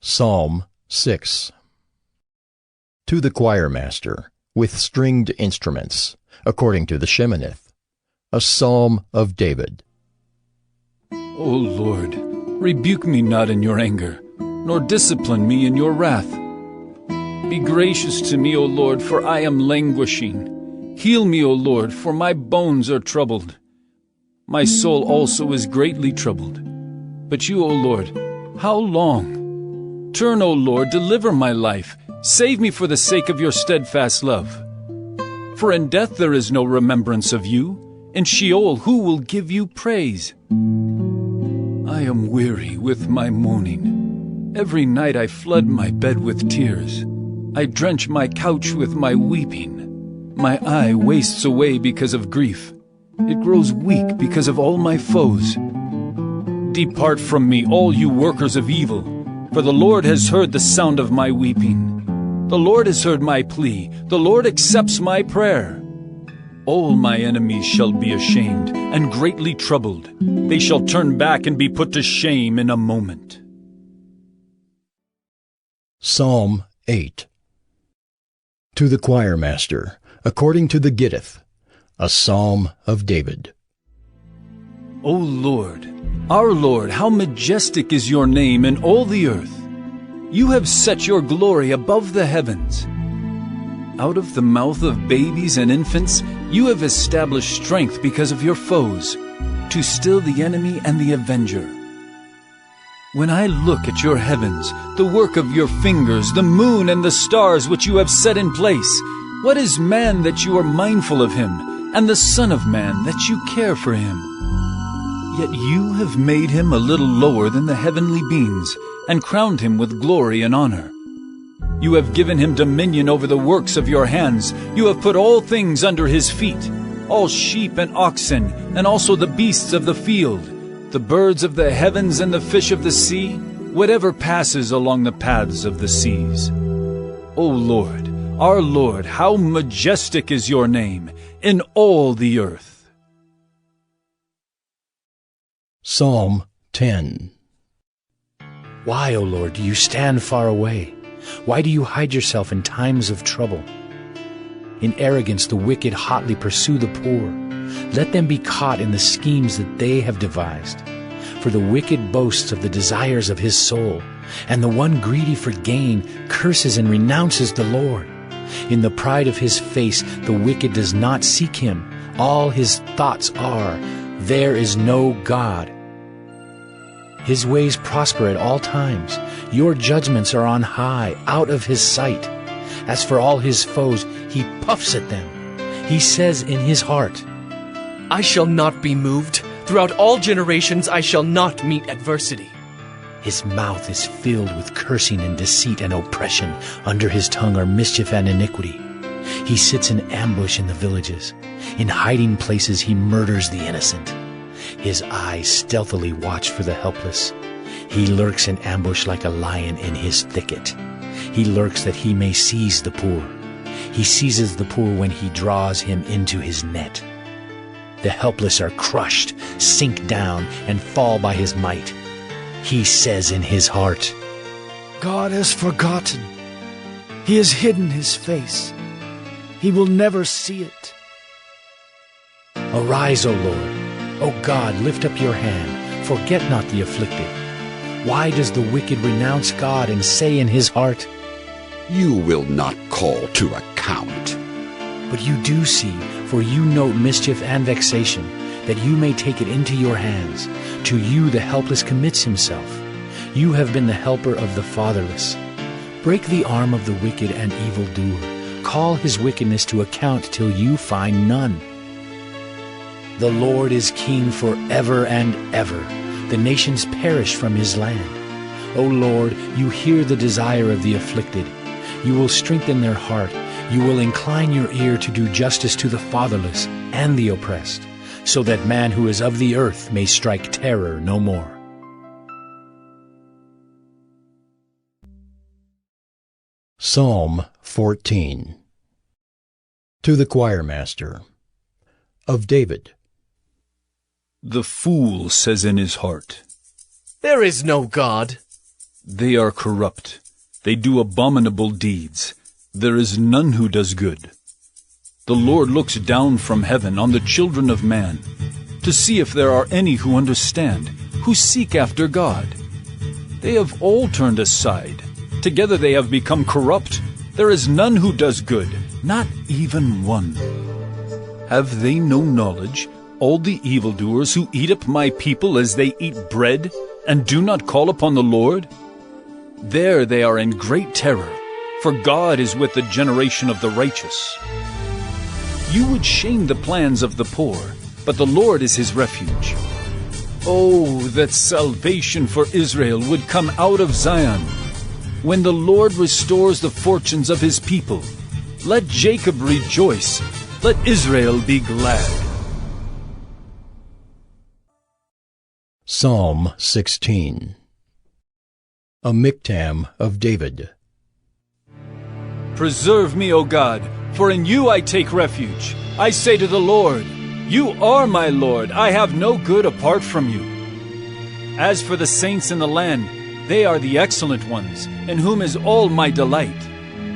Psalm 6. To the choirmaster, with stringed instruments, according to the Sheminith, a psalm of David. O Lord, rebuke me not in your anger, nor discipline me in your wrath. Be gracious to me, O Lord, for I am languishing. Heal me, O Lord, for my bones are troubled. My soul also is greatly troubled. But you, O Lord, how long? Turn, O Lord, deliver my life. Save me for the sake of your steadfast love. For in death there is no remembrance of you. In Sheol who will give you praise? I am weary with my moaning. Every night I flood my bed with tears. I drench my couch with my weeping. My eye wastes away because of grief. It grows weak because of all my foes. Depart from me, all you workers of evil, for the Lord has heard the sound of my weeping. The Lord has heard my plea. The Lord accepts my prayer. All my enemies shall be ashamed and greatly troubled. They shall turn back and be put to shame in a moment. Psalm 8. To the choirmaster, according to the Gittith, a psalm of David. O Lord, our Lord, how majestic is your name in all the earth. You have set your glory above the heavens. Out of the mouth of babies and infants, you have established strength because of your foes, to still the enemy and the avenger. When I look at your heavens, the work of your fingers, the moon and the stars which you have set in place, what is man that you are mindful of him, and the Son of Man that you care for him? Yet you have made him a little lower than the heavenly beings, and crowned him with glory and honor. You have given him dominion over the works of your hands. You have put all things under his feet, all sheep and oxen, and also the beasts of the field, the birds of the heavens and the fish of the sea, whatever passes along the paths of the seas. O Lord, our Lord, how majestic is your name in all the earth. Psalm 10. Why, O Lord, do you stand far away? Why do you hide yourself in times of trouble? In arrogance the wicked hotly pursue the poor. Let them be caught in the schemes that they have devised. For the wicked boasts of the desires of his soul, and the one greedy for gain curses and renounces the Lord. In the pride of his face the wicked does not seek him. All his thoughts are, there is no God. His ways prosper at all times. Your judgments are on high, out of his sight. As for all his foes, he puffs at them. He says in his heart, I shall not be moved. Throughout all generations I shall not meet adversity. His mouth is filled with cursing and deceit and oppression. Under his tongue are mischief and iniquity. He sits in ambush in the villages. In hiding places he murders the innocent. His eyes stealthily watch for the helpless. He lurks in ambush like a lion in his thicket. He lurks that he may seize the poor. He seizes the poor when he draws him into his net. The helpless are crushed, sink down, and fall by his might. He says in his heart, God has forgotten. He has hidden his face. He will never see it. Arise, O Lord. O God, lift up your hand. Forget not the afflicted. Why does the wicked renounce God and say in his heart, You will not call to account? But you do see, for you note mischief and vexation, that you may take it into your hands. To you the helpless commits himself. You have been the helper of the fatherless. Break the arm of the wicked and evildoer. Call his wickedness to account till you find none. The Lord is king forever and ever. The nations perish from his land. O Lord, you hear the desire of the afflicted. You will strengthen their heart. You will incline your ear to do justice to the fatherless and the oppressed, so that man who is of the earth may strike terror no more. Psalm 14. To the choirmaster, of David. The fool says in his heart, There is no God. They are corrupt. They do abominable deeds. There is none who does good. The Lord looks down from heaven on the children of man, to see if there are any who understand, who seek after God. They have all turned aside. Together they have become corrupt. There is none who does good, not even one. Have they no knowledge, all the evildoers who eat up my people as they eat bread, and do not call upon the Lord? There they are in great terror, for God is with the generation of the righteous. You would shame the plans of the poor, but the Lord is his refuge. Oh, that salvation for Israel would come out of Zion. When the Lord restores the fortunes of his people, let Jacob rejoice, let Israel be glad. Psalm 16. A Miktam of David. Preserve me, O God, for in you I take refuge. I say to the Lord, you are my Lord. I have no good apart from you. As for the saints in the land, they are the excellent ones, in whom is all my delight.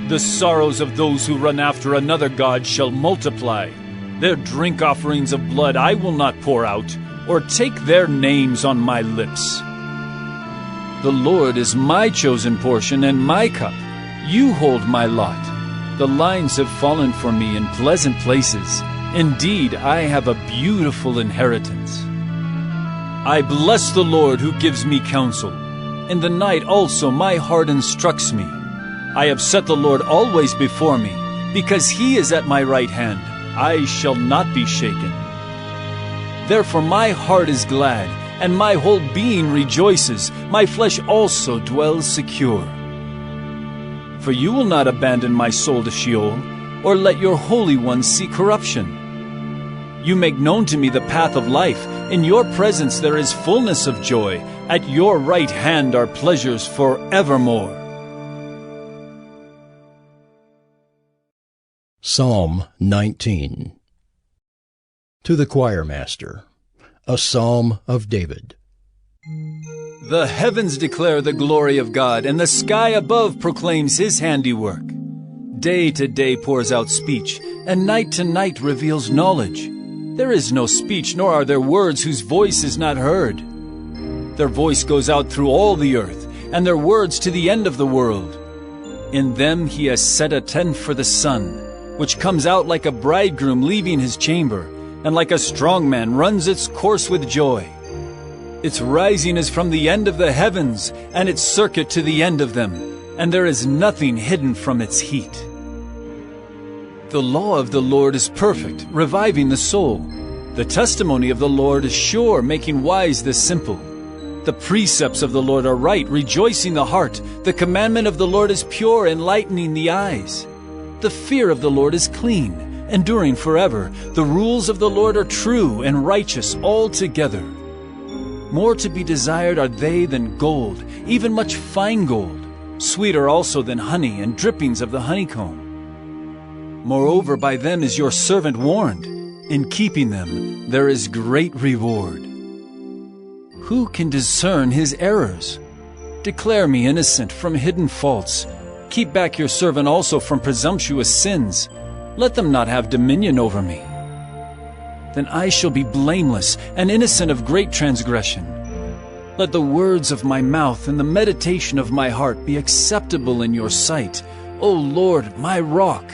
The sorrows of those who run after another god shall multiply. Their drink offerings of blood I will not pour out, or take their names on my lips. The Lord is my chosen portion and my cup. You hold my lot. The lines have fallen for me in pleasant places. Indeed, I have a beautiful inheritance. I bless the Lord who gives me counsel. In the night also my heart instructs me. I have set the Lord always before me. Because he is at my right hand, I shall not be shaken. Therefore my heart is glad, and my whole being rejoices. My flesh also dwells secure. For you will not abandon my soul to Sheol, or let your Holy One see corruption. You make known to me the path of life. In your presence there is fullness of joy. At your right hand are pleasures forevermore. Psalm 19. To the choirmaster, a psalm of David. The heavens declare the glory of God, and the sky above proclaims his handiwork. Day to day pours out speech, and night to night reveals knowledge. There is no speech, nor are there words whose voice is not heard. Their voice goes out through all the earth, and their words to the end of the world. In them he has set a tent for the sun, which comes out like a bridegroom leaving his chamber, and like a strong man runs its course with joy. Its rising is from the end of the heavens, and its circuit to the end of them, and there is nothing hidden from its heat. The law of the Lord is perfect, reviving the soul. The testimony of the Lord is sure, making wise the simple. The precepts of the Lord are right, rejoicing the heart. The commandment of the Lord is pure, enlightening the eyes. The fear of the Lord is clean, enduring forever. The rules of the Lord are true and righteous altogether. More to be desired are they than gold, even much fine gold, sweeter also than honey and drippings of the honeycomb. Moreover, by them is your servant warned. In keeping them there is great reward. Who can discern his errors? Declare me innocent from hidden faults. Keep back your servant also from presumptuous sins. Let them not have dominion over me. Then I shall be blameless and innocent of great transgression. Let the words of my mouth and the meditation of my heart be acceptable in your sight, O Lord, my rock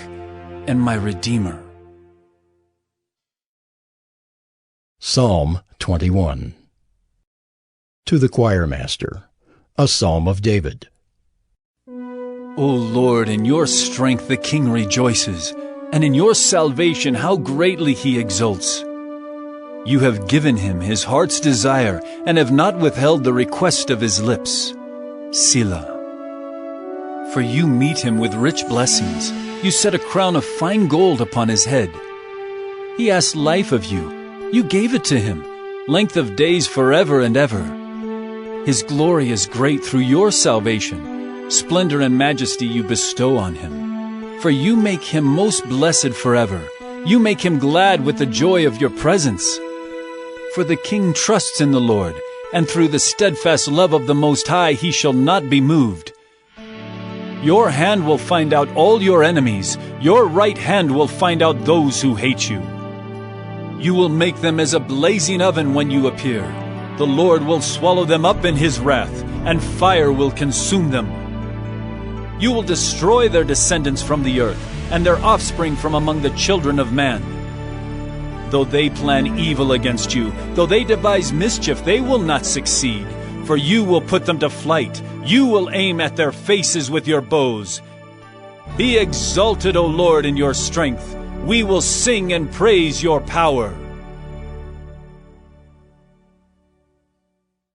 and my Redeemer. Psalm 21. To the choirmaster, a psalm of David. O Lord, in your strength the king rejoices, and in your salvation how greatly he exults. You have given him his heart's desire, and have not withheld the request of his lips. Selah. For you meet him with rich blessings. You set a crown of fine gold upon his head. He asked life of you. You gave it to him, length of days forever and ever. His glory is great through your salvation. Splendor and majesty you bestow on him. For you make him most blessed forever. You make him glad with the joy of your presence. For the king trusts in the Lord, and through the steadfast love of the Most High he shall not be moved. Your hand will find out all your enemies. Your right hand will find out those who hate you. You will make them as a blazing oven when you appear. The Lord will swallow them up in his wrath, and fire will consume them. You will destroy their descendants from the earth, and their offspring from among the children of man. Though they plan evil against you, though they devise mischief, they will not succeed. For you will put them to flight. You will aim at their faces with your bows. Be exalted, O Lord, in your strength. We will sing and praise your power.